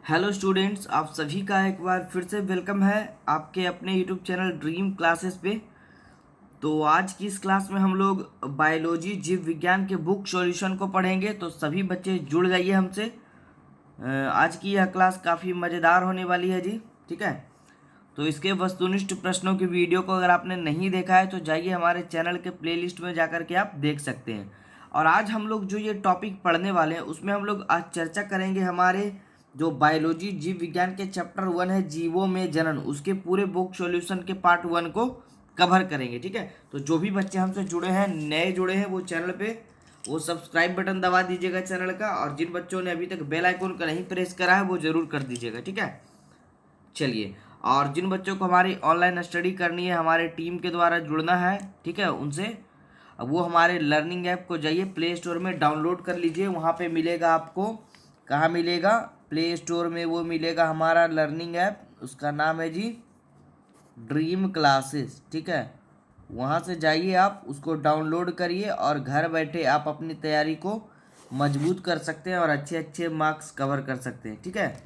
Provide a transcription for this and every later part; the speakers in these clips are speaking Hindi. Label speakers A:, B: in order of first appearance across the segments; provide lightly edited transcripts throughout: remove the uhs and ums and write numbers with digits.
A: हेलो स्टूडेंट्स, आप सभी का एक बार फिर से वेलकम है आपके अपने यूट्यूब चैनल ड्रीम क्लासेस पे। तो आज की इस क्लास में हम लोग बायोलॉजी जीव विज्ञान के बुक सॉल्यूशन को पढ़ेंगे। तो सभी बच्चे जुड़ जाइए हमसे। आज की यह क्लास काफ़ी मज़ेदार होने वाली है जी। ठीक है, तो इसके वस्तुनिष्ठ प्रश्नों की वीडियो को अगर आपने नहीं देखा है तो जाइए हमारे चैनल के प्लेलिस्ट में जाकर के आप देख सकते हैं। और आज हम लोग जो ये टॉपिक पढ़ने वाले हैं उसमें हम लोग आज चर्चा करेंगे हमारे जो बायोलॉजी जीव विज्ञान के चैप्टर 1 है जीवों में जनन, उसके पूरे बुक सॉल्यूशन के पार्ट 1 को कवर करेंगे। ठीक है, तो जो भी बच्चे हमसे जुड़े हैं, नए जुड़े हैं, वो चैनल पे वो सब्सक्राइब बटन दबा दीजिएगा चैनल का। और जिन बच्चों ने अभी तक बेल आइकन का नहीं प्रेस करा है वो ज़रूर कर दीजिएगा। ठीक है, चलिए। और जिन बच्चों को हमारी ऑनलाइन स्टडी करनी है, हमारे टीम के द्वारा जुड़ना है, ठीक है, उनसे अब वो हमारे लर्निंग ऐप को जाइए प्ले स्टोर में डाउनलोड कर लीजिए। वहाँ पे मिलेगा आपको, कहाँ मिलेगा, प्ले स्टोर में वो मिलेगा हमारा लर्निंग ऐप, उसका नाम है जी ड्रीम क्लासेस। ठीक है, वहाँ से जाइए, आप उसको डाउनलोड करिए और घर बैठे आप अपनी तैयारी को मजबूत कर सकते हैं और अच्छे अच्छे मार्क्स कवर कर सकते हैं। ठीक है,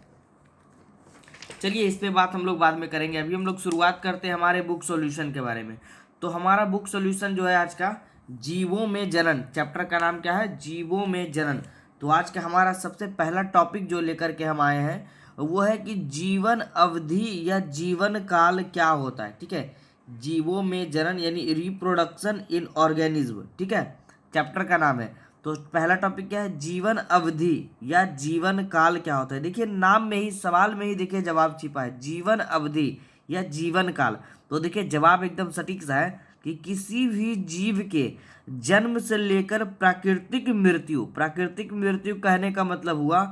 A: चलिए इस पे बात हम लोग बाद में करेंगे। अभी हम लोग शुरुआत करते हैं हमारे बुक सॉल्यूशन के बारे में। तो हमारा बुक सॉल्यूशन जो है आज का जीवों में जनन, चैप्टर का नाम क्या है, जीवों में जनन। तो आज का हमारा सबसे पहला टॉपिक जो लेकर के हम आए हैं वो है कि जीवन अवधि या जीवन काल क्या होता है। ठीक है, जीवों में जनन यानी रिप्रोडक्शन इन ऑर्गेनिज्म। ठीक है, चैप्टर का नाम है। तो पहला टॉपिक क्या है, जीवन अवधि या जीवन काल क्या होता है। देखिए नाम में ही, सवाल में ही देखिए जवाब छिपा है, जीवन अवधि या जीवन काल। तो देखिए जवाब एकदम सटीक सा है कि किसी भी जीव के जन्म से लेकर प्राकृतिक मृत्यु, प्राकृतिक मृत्यु कहने का मतलब हुआ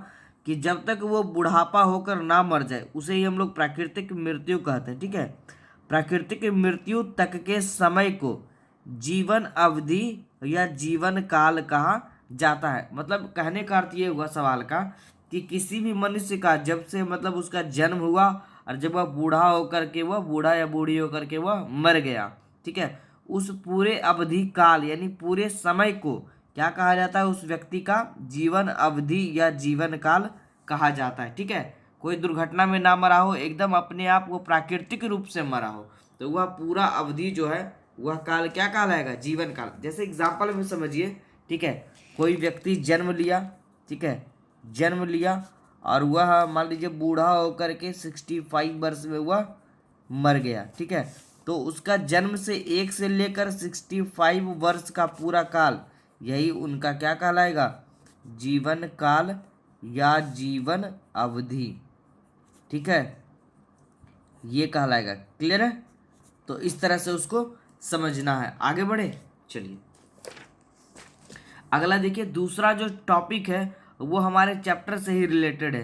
A: कि जब तक वो बुढ़ापा होकर ना मर जाए उसे ही हम लोग प्राकृतिक मृत्यु कहते हैं। ठीक है, प्राकृतिक मृत्यु तक के समय को जीवन अवधि या जीवन काल कहा जाता है। मतलब कहने का अर्थ ये हुआ सवाल का कि किसी भी मनुष्य का जब से मतलब उसका जन्म हुआ और जब वह बूढ़ा होकर के, वह बूढ़ा या बूढ़ी होकर के वह मर गया, ठीक है, उस पूरे अवधि काल यानी पूरे समय को क्या कहा जाता है, उस व्यक्ति का जीवन अवधि या जीवन काल कहा जाता है। ठीक है, कोई दुर्घटना में ना मरा हो, एकदम अपने आप वो प्राकृतिक रूप से मरा हो, तो वह पूरा अवधि जो है वह काल क्या कहलाएगा, जीवन काल। जैसे एग्जाम्पल में समझिए, ठीक है, कोई व्यक्ति जन्म लिया, ठीक है, जन्म लिया और वह मान लीजिए बूढ़ा होकर के 65 वर्ष में वह मर गया। ठीक है, तो उसका जन्म से 1 से लेकर 65 वर्ष का पूरा काल, यही उनका क्या कहलाएगा, जीवन काल या जीवन अवधि। ठीक है, ये कहलाएगा। क्लियर है, तो इस तरह से उसको समझना है। आगे बढ़े, चलिए अगला देखिए। दूसरा जो टॉपिक है वो हमारे चैप्टर से ही रिलेटेड है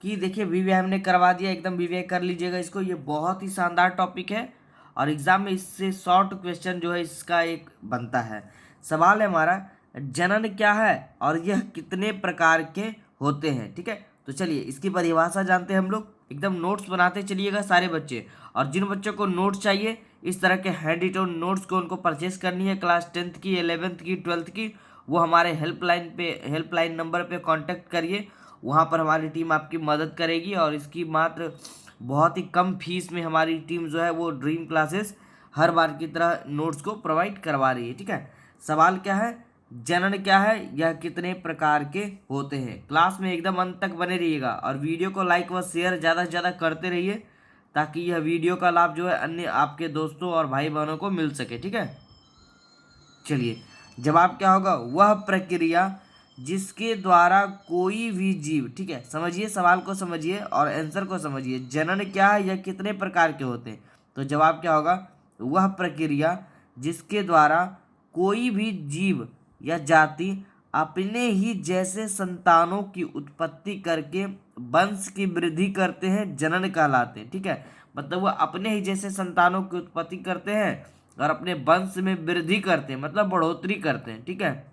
A: कि देखिए विवेक हमने करवा दिया, एकदम विवेक कर लीजिएगा इसको। ये बहुत ही शानदार टॉपिक है और एग्जाम में इससे शॉर्ट क्वेश्चन जो है इसका एक बनता है। सवाल है हमारा, जनन क्या है और यह कितने प्रकार के होते हैं। ठीक है, तो चलिए इसकी परिभाषा जानते हैं हम लोग। एकदम नोट्स बनाते चलिएगा सारे बच्चे। और जिन बच्चों को नोट्स चाहिए, इस तरह के हैंड रिटन नोट्स को उनको परचेस करनी है, क्लास 10th की, 11th की, 12th की, वो हमारे हेल्पलाइन नंबर पे कांटेक्ट करिए। वहाँ पर हमारी टीम आपकी मदद करेगी और इसकी मात्र बहुत ही कम फीस में हमारी टीम जो है वो ड्रीम क्लासेस हर बार की तरह नोट्स को प्रोवाइड करवा रही है। ठीक है, सवाल क्या है, जनन क्या है, यह कितने प्रकार के होते हैं। क्लास में एकदम अंत तक बने रहिएगा और वीडियो को लाइक व शेयर ज़्यादा से ज़्यादा करते रहिए ताकि यह वीडियो का लाभ जो है अन्य आपके दोस्तों और भाई बहनों को मिल सके। ठीक है, चलिए जवाब क्या होगा, वह प्रक्रिया जिसके द्वारा कोई भी जीव, ठीक है, समझिए सवाल को समझिए और आंसर को समझिए। जनन क्या है, यह कितने प्रकार के होते हैं। तो जवाब क्या होगा, वह प्रक्रिया जिसके द्वारा कोई भी जीव या जाति अपने ही जैसे संतानों की उत्पत्ति करके वंश की वृद्धि करते हैं, जनन कहलाते हैं। ठीक है, मतलब वह अपने ही जैसे संतानों की उत्पत्ति करते हैं और अपने वंश में वृद्धि करते हैं, मतलब बढ़ोतरी करते हैं। ठीक है,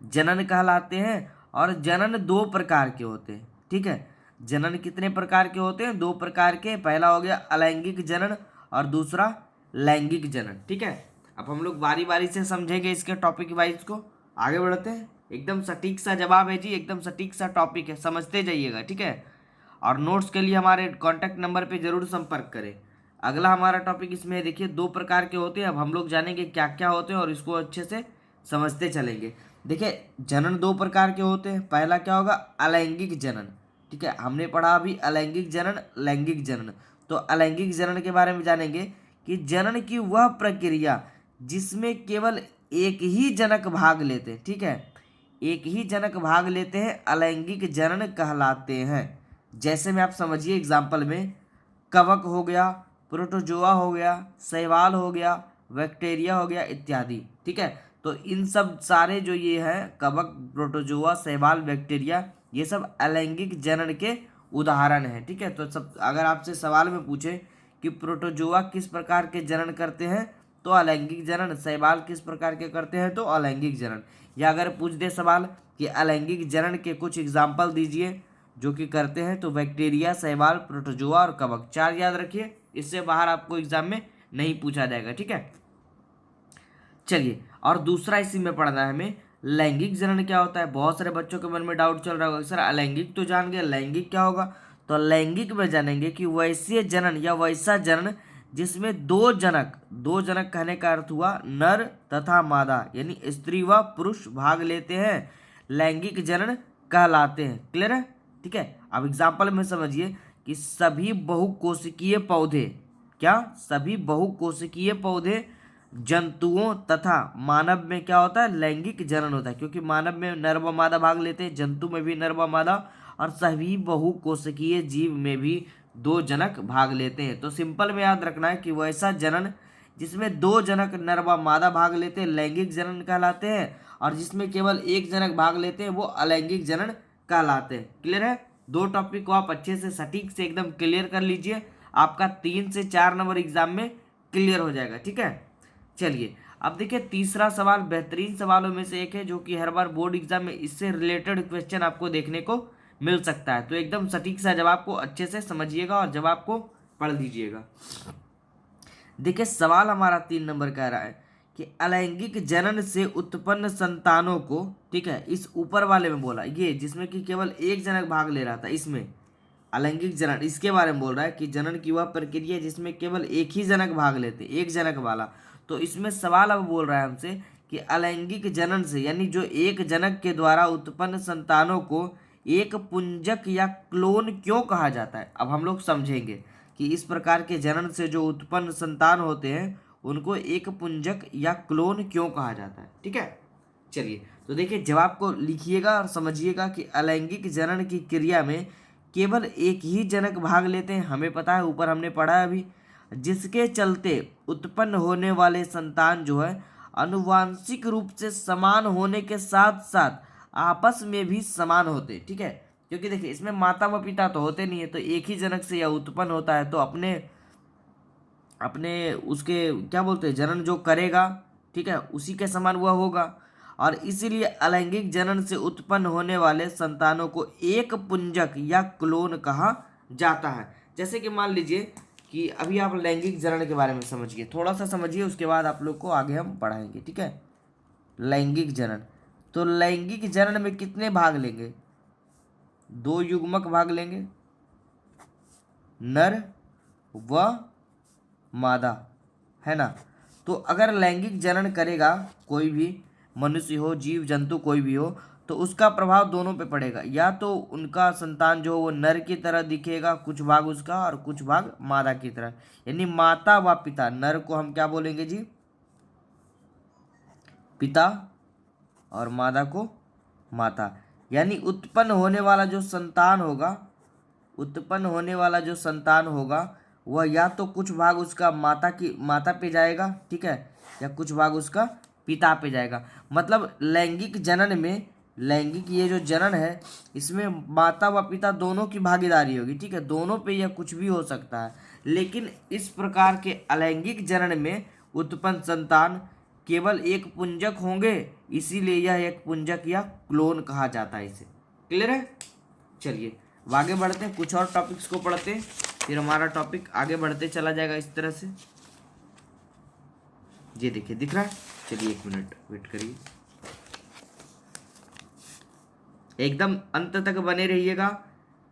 A: जनन कहलाते हैं। और जनन 2 प्रकार के होते हैं। ठीक है, जनन कितने प्रकार के होते हैं, 2 प्रकार के। पहला हो गया अलैंगिक जनन और दूसरा लैंगिक जनन। ठीक है, अब हम लोग बारी बारी से समझेंगे इसके टॉपिक वाइज को। आगे बढ़ते हैं। एकदम सटीक सा जवाब है जी, एकदम सटीक सा टॉपिक है, समझते जाइएगा। ठीक है, और नोट्स के लिए हमारे कॉन्टैक्ट नंबर पे ज़रूर संपर्क करें। अगला हमारा टॉपिक इसमें है, देखिए 2 प्रकार के होते हैं। अब हम लोग जानेंगे क्या क्या होते हैं और इसको अच्छे से समझते चलेंगे। देखिए जनन 2 प्रकार के होते हैं। पहला क्या होगा, अलैंगिक जनन। ठीक है, हमने पढ़ा अभी अलैंगिक जनन, लैंगिक जनन। तो अलैंगिक जनन के बारे में जानेंगे कि जनन की वह प्रक्रिया जिसमें केवल एक ही जनक भाग लेते हैं। ठीक है, एक ही जनक भाग लेते हैं, अलैंगिक जनन कहलाते हैं। जैसे में आप समझिए एग्जाम्पल में, कवक हो गया, प्रोटोजोआ हो गया, शैवाल हो गया, बैक्टीरिया हो गया इत्यादि। ठीक है, तो इन सब सारे जो ये हैं कवक, प्रोटोजोआ, शैवाल, बैक्टीरिया, ये सब अलैंगिक जनन के उदाहरण हैं। ठीक है, तो सब अगर आपसे सवाल में पूछे कि प्रोटोजोआ किस प्रकार के जनन करते हैं तो अलैंगिक जनन, शैवाल किस प्रकार के करते हैं तो अलैंगिक जनन, या अगर पूछ दे सवाल कि अलैंगिक जनन के कुछ एग्जाम्पल दीजिए जो कि करते हैं, तो बैक्टीरिया, शैवाल, प्रोटोजोआ और कवक। 4 याद रखिए, इससे बाहर आपको एग्जाम में नहीं पूछा जाएगा। ठीक है, चलिए, और दूसरा इसी में पढ़ना है हमें, लैंगिक जनन क्या होता है। बहुत सारे बच्चों के मन में डाउट चल रहा होगा, सर अलैंगिक तो जान गए, लैंगिक क्या होगा। तो लैंगिक में जानेंगे कि वैसे जनन या वैसा जनन जिसमें 2 जनक, 2 जनक कहने का अर्थ हुआ नर तथा मादा, यानी स्त्री व पुरुष भाग लेते हैं, लैंगिक जनन कहलाते हैं। क्लियर है। ठीक है, अब एग्जाम्पल में समझिए कि सभी बहुकोशिकीय पौधे, क्या सभी बहुकोशिकीय पौधे, जंतुओं तथा मानव में क्या होता है, लैंगिक जनन होता है। क्योंकि मानव में नर व मादा भाग लेते हैं, जंतु में भी नर व मादा, और सभी बहुकोशिकीय जीव में भी 2 जनक भाग लेते हैं। तो सिंपल में याद रखना है कि वैसा जनन जिसमें 2 जनक नर व मादा भाग लेते हैं लैंगिक जनन कहलाते हैं, और जिसमें केवल 1 जनक भाग लेते हैं वो अलैंगिक जनन कहलाते हैं। क्लियर है। 2 टॉपिक को आप अच्छे से सटीक से एकदम क्लियर कर लीजिए, आपका 3 से 4 नंबर एग्जाम में क्लियर हो जाएगा। ठीक है, चलिए अब देखिए तीसरा सवाल बेहतरीन सवालों में से एक है, जो कि हर बार बोर्ड एग्जाम में इससे रिलेटेड क्वेश्चन आपको देखने को मिल सकता है। तो एकदम सटीक सा जवाब को अच्छे से समझिएगा और जवाब को पढ़ लीजिएगा। देखिए सवाल हमारा 3 नंबर कह रहा है कि अलैंगिक जनन से उत्पन्न संतानों को, ठीक है, इस ऊपर वाले में बोला ये जिसमें कि केवल 1 जनक भाग ले रहा था, इसमें अलैंगिक जनन, इसके बारे में बोल रहा है कि जनन की वह प्रक्रिया जिसमें केवल 1 ही जनक भाग लेते, 1 जनक वाला। तो इसमें सवाल अब बोल रहा है हमसे कि अलैंगिक जनन से, यानी जो 1 जनक के द्वारा उत्पन्न संतानों को एक पुंजक या क्लोन क्यों कहा जाता है। अब हम लोग समझेंगे कि इस प्रकार के जनन से जो उत्पन्न संतान होते हैं उनको एक पुंजक या क्लोन क्यों कहा जाता है। ठीक है, चलिए तो देखिए जवाब को लिखिएगा और समझिएगा कि अलैंगिक जनन की क्रिया में केवल 1 ही जनक भाग लेते हैं, हमें पता है, ऊपर हमने पढ़ा है अभी, जिसके चलते उत्पन्न होने वाले संतान जो है आनुवांशिक रूप से समान होने के साथ साथ आपस में भी समान होते। ठीक है, क्योंकि देखिए इसमें माता व पिता तो होते नहीं है, तो 1 ही जनक से यह उत्पन्न होता है, तो अपने अपने उसके क्या बोलते हैं, जनन जो करेगा, ठीक है, उसी के समान वह होगा। और इसीलिए अलैंगिक जनन से उत्पन्न होने वाले संतानों को एक पुंजक या क्लोन कहा जाता है। जैसे कि मान लीजिए कि अभी आप लैंगिक जनन के बारे में समझिए, थोड़ा सा समझिए, उसके बाद आप लोग को आगे हम पढ़ाएंगे। ठीक है, लैंगिक जनन, तो लैंगिक जनन में कितने भाग लेंगे, 2 युग्मक भाग लेंगे, नर व मादा, है ना। तो अगर लैंगिक जनन करेगा कोई भी मनुष्य हो, जीव जंतु कोई भी हो, तो उसका प्रभाव दोनों पे पड़ेगा। या तो उनका संतान जो हो वो नर की तरह दिखेगा, कुछ भाग उसका, और कुछ भाग मादा की तरह, यानी माता व पिता। नर को हम क्या बोलेंगे जी, पिता, और मादा को माता। यानी उत्पन्न होने वाला जो संतान होगा, उत्पन्न होने वाला जो संतान होगा वह या तो कुछ भाग उसका माता पे जाएगा, ठीक है, या कुछ भाग उसका पिता पे जाएगा। मतलब लैंगिक जनन में, लैंगिक ये जो जनन है इसमें माता व पिता दोनों की भागीदारी होगी। ठीक है, दोनों पे यह कुछ भी हो सकता है। लेकिन इस प्रकार के अलैंगिक जनन में उत्पन्न संतान केवल एक पुंजक होंगे, इसीलिए यह एक पुंजक या क्लोन कहा जाता है इसे। क्लियर है। चलिए अब आगे बढ़ते हैं, कुछ और टॉपिक्स को पढ़ते हैं, फिर हमारा टॉपिक आगे बढ़ते चला जाएगा इस तरह से। ये देखिए दिख रहा है, चलिए 1 मिनट वेट करिए, एकदम अंत तक बने रहिएगा,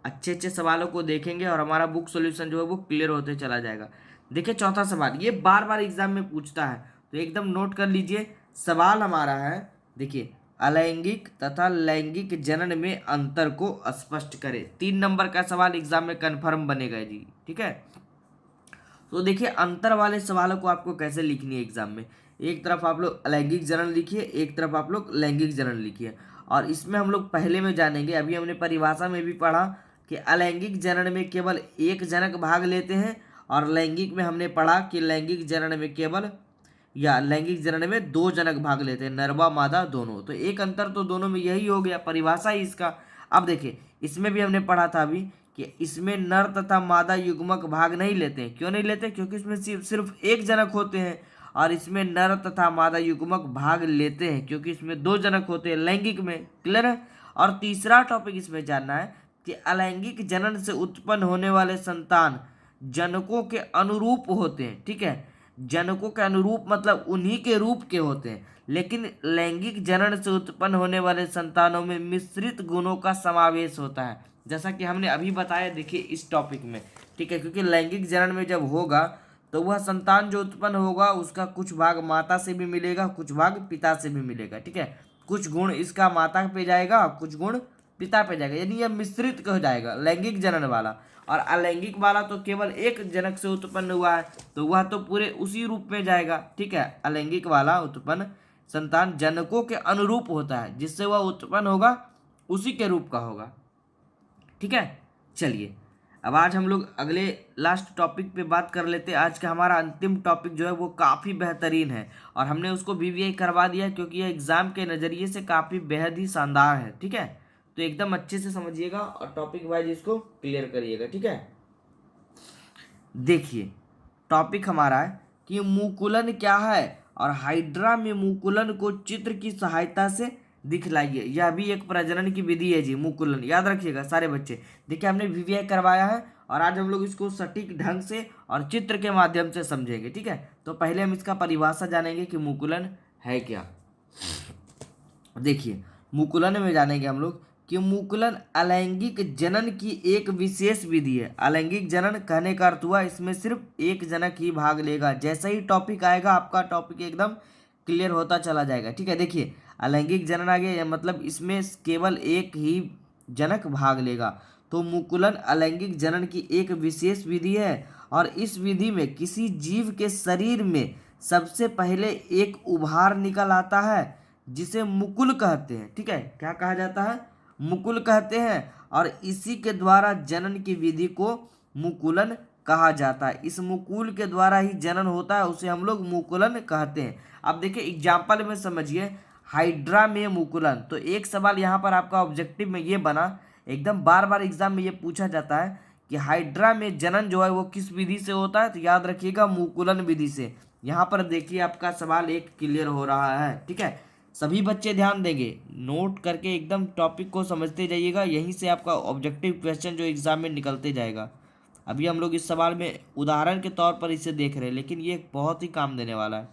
A: अच्छे अच्छे सवालों को देखेंगे और हमारा बुक सॉल्यूशन जो है वो क्लियर होते चला जाएगा। देखिए चौथा सवाल, ये बार बार एग्जाम में पूछता है, तो एकदम नोट कर लीजिए। सवाल हमारा है, देखिए, अलैंगिक तथा लैंगिक जनन में अंतर को स्पष्ट करें। 3 नंबर का सवाल एग्जाम में कन्फर्म बनेगा जी, ठीक है। तो देखिए अंतर वाले सवालों को आपको कैसे लिखनी है एग्जाम में। एक तरफ आप लोग अलैंगिक जनन लिखिए, एक तरफ आप लोग लैंगिक जनन लिखिए। और इसमें हम लोग पहले में जानेंगे, अभी हमने परिभाषा में भी पढ़ा कि अलैंगिक जनन में केवल एक जनक भाग लेते हैं, और लैंगिक में हमने पढ़ा कि लैंगिक जनन में केवल, या लैंगिक जनन में 2 जनक भाग लेते हैं, नर व मादा दोनों। तो एक अंतर तो दोनों में यही हो गया, परिभाषा ही इसका। अब देखिए इसमें भी हमने पढ़ा था अभी कि इसमें नर तथा मादा युग्मक भाग नहीं लेते हैं। क्यों नहीं लेते? क्योंकि इसमें सिर्फ एक जनक होते हैं। और इसमें नर तथा मादा युग्मक भाग लेते हैं क्योंकि इसमें 2 जनक होते हैं लैंगिक में। क्लियर है? और तीसरा टॉपिक इसमें जानना है कि अलैंगिक जनन से उत्पन्न होने वाले संतान जनकों के अनुरूप होते हैं। ठीक है, जनकों के अनुरूप मतलब उन्हीं के रूप के होते हैं। लेकिन लैंगिक जनन से उत्पन्न होने वाले संतानों में मिश्रित गुणों का समावेश होता है, जैसा कि हमने अभी बताया देखिए इस टॉपिक में। ठीक है, क्योंकि लैंगिक जनन में जब होगा तो वह संतान जो उत्पन्न होगा उसका कुछ भाग माता से भी मिलेगा, कुछ भाग पिता से भी मिलेगा। ठीक है, कुछ गुण इसका माता पे जाएगा, कुछ गुण पिता पे जाएगा, यानी यह मिश्रित हो जाएगा लैंगिक जनन वाला। और अलैंगिक वाला तो केवल एक जनक से उत्पन्न हुआ है, तो वह तो पूरे उसी रूप में जाएगा। ठीक है, अलैंगिक वाला उत्पन्न संतान जनकों के अनुरूप होता है, जिससे वह उत्पन्न होगा उसी के रूप का होगा। ठीक है, चलिए अब आज हम लोग अगले लास्ट टॉपिक पे बात कर लेते हैं। आज का हमारा अंतिम टॉपिक जो है वो काफ़ी बेहतरीन है, और हमने उसको वीवीआई करवा दिया क्योंकि ये एग्ज़ाम के नज़रिए से काफ़ी बेहद ही शानदार है। ठीक है, तो एकदम अच्छे से समझिएगा और टॉपिक वाइज इसको क्लियर करिएगा। ठीक है, देखिए टॉपिक हमारा है कि मुकुलन क्या है, और हाइड्रा में मुकुलन को चित्र की सहायता से दिखलाइए। यह भी एक प्रजनन की विधि है जी, मुकुलन। याद रखिएगा सारे बच्चे। देखिए हमने वीवीआई करवाया है और आज हम लोग इसको सटीक ढंग से और चित्र के माध्यम से समझेंगे। ठीक है, तो पहले हम इसका परिभाषा जानेंगे कि मुकुलन है क्या। देखिए मुकुलन में जानेंगे हम लोग कि मुकुलन अलैंगिक जनन की एक विशेष विधि है। अलैंगिक जनन कहने का अर्थ हुआ इसमें सिर्फ एक जनक ही भाग लेगा। जैसा ही टॉपिक आएगा आपका टॉपिक एकदम क्लियर होता चला जाएगा। ठीक है, देखिए अलैंगिक जनन आ गया, मतलब इसमें केवल एक ही जनक भाग लेगा। तो मुकुलन अलैंगिक जनन की एक विशेष विधि है, और इस विधि में किसी जीव के शरीर में सबसे पहले एक उभार निकल आता है जिसे मुकुल कहते हैं। ठीक है, क्या कहा जाता है? मुकुल कहते हैं, और इसी के द्वारा जनन की विधि को मुकुलन कहा जाता है। इस मुकुल के द्वारा ही जनन होता है, उसे हम लोग मुकुलन कहते हैं। अब देखिए एग्जाम्पल में समझिए, हाइड्रा में मुकुलन। तो एक सवाल यहाँ पर आपका ऑब्जेक्टिव में ये बना, एकदम बार बार एग्जाम में ये पूछा जाता है कि हाइड्रा में जनन जो है वो किस विधि से होता है, तो याद रखिएगा मुकुलन विधि से। यहाँ पर देखिए आपका सवाल एक क्लियर हो रहा है। ठीक है, सभी बच्चे ध्यान देंगे, नोट करके एकदम टॉपिक को समझते जाइएगा, यहीं से आपका ऑब्जेक्टिव क्वेश्चन जो एग्जाम में निकलते जाएगा। अभी हम लोग इस सवाल में उदाहरण के तौर पर इसे देख रहे हैं, लेकिन ये बहुत ही काम देने वाला है।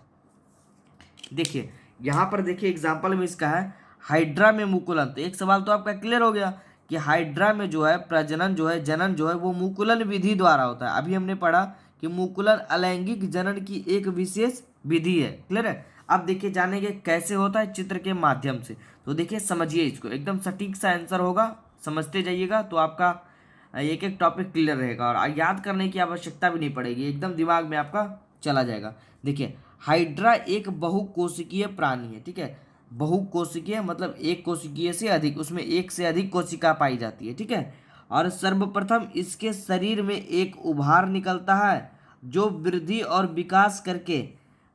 A: देखिए यहाँ पर देखिए एग्जाम्पल में इसका है हाइड्रा में मुकुलन। तो एक सवाल तो आपका क्लियर हो गया कि हाइड्रा में जो है प्रजनन जो है, जनन जो है वो मुकुलन विधि द्वारा होता है। अभी हमने पढ़ा कि मुकुलन अलैंगिक जनन की एक विशेष विधि है। क्लियर है? अब देखिए जानेंगे कैसे होता है, चित्र के माध्यम से। तो देखिए समझिए इसको, एकदम सटीक सा आंसर होगा, समझते जाइएगा तो आपका एक एक टॉपिक क्लियर रहेगा, और याद करने की आवश्यकता भी नहीं पड़ेगी, एकदम दिमाग में आपका चला जाएगा। देखिए हाइड्रा एक बहुकोशिकीय प्राणी है। ठीक है, बहुकोशिकीय मतलब एक कोशिकीय से अधिक, उसमें एक से अधिक कोशिका पाई जाती है। ठीक है, और सर्वप्रथम इसके शरीर में एक उभार निकलता है जो वृद्धि और विकास करके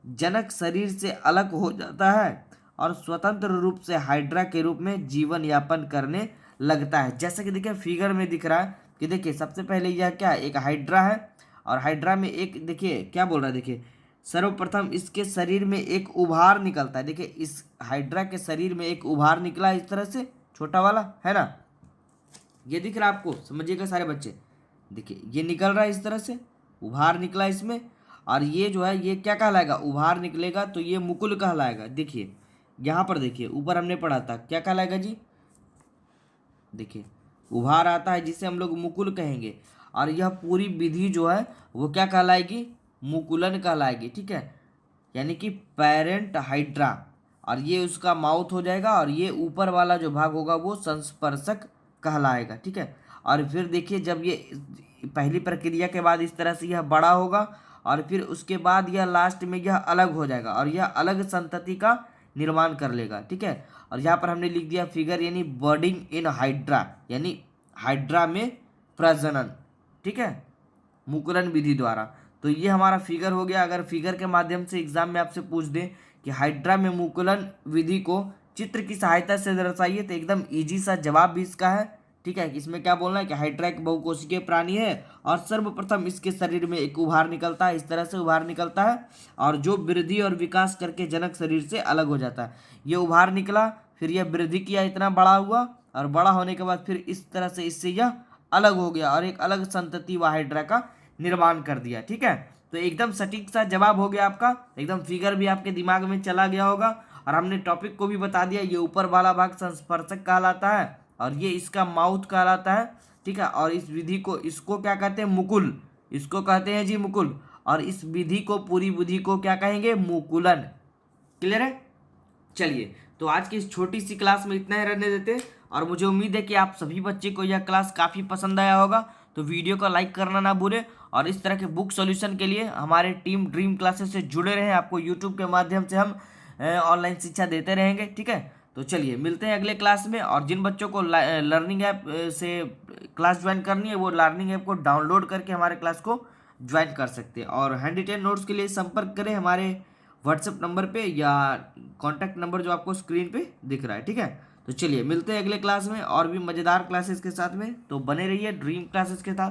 A: जनक शरीर से अलग हो जाता है और स्वतंत्र रूप से हाइड्रा के रूप में जीवन यापन करने लगता है। जैसा कि देखिए फिगर में दिख रहा है कि देखिए सबसे पहले यह क्या है, एक हाइड्रा है, और हाइड्रा में एक देखिए क्या बोल रहा है, देखिए सर्वप्रथम इसके शरीर में एक उभार निकलता है। देखिए इस हाइड्रा के शरीर में एक उभार निकला इस तरह से, छोटा वाला है ना, ये दिख रहा है आपको, समझिएगा सारे बच्चे। देखिए ये निकल रहा है इस तरह से, उभार निकला इसमें, और ये जो है ये क्या कहलाएगा, उभार निकलेगा तो ये मुकुल कहलाएगा। देखिए यहाँ पर देखिए ऊपर हमने पढ़ा था क्या कहलाएगा जी, देखिए उभार आता है जिसे हम लोग मुकुल कहेंगे। और यह पूरी विधि जो है वो क्या कहलाएगी, मुकुलन कहलाएगी, ठीक है, यानी कि पेरेंट हाइड्रा। और ये उसका माउथ हो जाएगा और ये ऊपर वाला जो भाग होगा वो संस्पर्शक कहलाएगा, ठीक है। और फिर देखिए जब ये पहली प्रक्रिया के बाद इस तरह से यह बड़ा होगा और फिर उसके बाद यह लास्ट में यह अलग हो जाएगा और यह अलग संतति का निर्माण कर लेगा, ठीक है। और यहाँ पर हमने लिख दिया फिगर, यानी बर्डिंग इन हाइड्रा, यानी हाइड्रा में प्रजनन, ठीक है, मुकुलन विधि द्वारा। तो ये हमारा फिगर हो गया। अगर फिगर के माध्यम से एग्जाम में आपसे पूछ दें कि हाइड्रा में मुकुलन विधि को चित्र की सहायता से दर्शाइए तो एकदम इजी सा जवाब भी इसका है, ठीक है। इसमें क्या बोलना है कि हाइड्रा एक बहुकोशिकीय प्राणी है और सर्वप्रथम इसके शरीर में एक उभार निकलता है, इस तरह से उभार निकलता है और जो वृद्धि और विकास करके जनक शरीर से अलग हो जाता है। ये उभार निकला, फिर यह वृद्धि किया, इतना बड़ा हुआ और बड़ा होने के बाद फिर इस तरह से इससे यह अलग हो गया और एक अलग संतति व हाइड्रा का निर्माण कर दिया, ठीक है। तो एकदम सटीक सा जवाब हो गया आपका, एकदम फिगर भी आपके दिमाग में चला गया होगा और हमने टॉपिक को भी बता दिया। ये ऊपर वाला भाग संस्पर्शक कहलाता है और ये इसका माउथ कहलाता है, ठीक है। और इस विधि को, इसको क्या कहते हैं, मुकुल, इसको कहते हैं जी मुकुल। और इस विधि को, पूरी विधि को क्या कहेंगे, मुकुलन। क्लियर है? चलिए, तो आज की इस छोटी सी क्लास में इतना ही रहने देते हैं और मुझे उम्मीद है कि आप सभी बच्चे को यह क्लास काफ़ी पसंद आया होगा। तो वीडियो को लाइक करना ना भूलें और इस तरह के बुक सॉल्यूशन के लिए हमारे टीम ड्रीम क्लासेस से जुड़े रहें। आपको यूट्यूब के माध्यम से हम ऑनलाइन शिक्षा देते रहेंगे, ठीक है। तो चलिए मिलते हैं अगले क्लास में। और जिन बच्चों को लर्निंग ऐप से क्लास ज्वाइन करनी है वो लर्निंग ऐप को डाउनलोड करके हमारे क्लास को ज्वाइन कर सकते हैं। और हैंड रिटेन नोट्स के लिए संपर्क करें हमारे व्हाट्सएप नंबर पे या कॉन्टैक्ट नंबर जो आपको स्क्रीन पे दिख रहा है, ठीक है। तो चलिए मिलते हैं अगले क्लास में और भी मज़ेदार क्लासेस के साथ में। तो बने रहिए ड्रीम क्लासेस के साथ।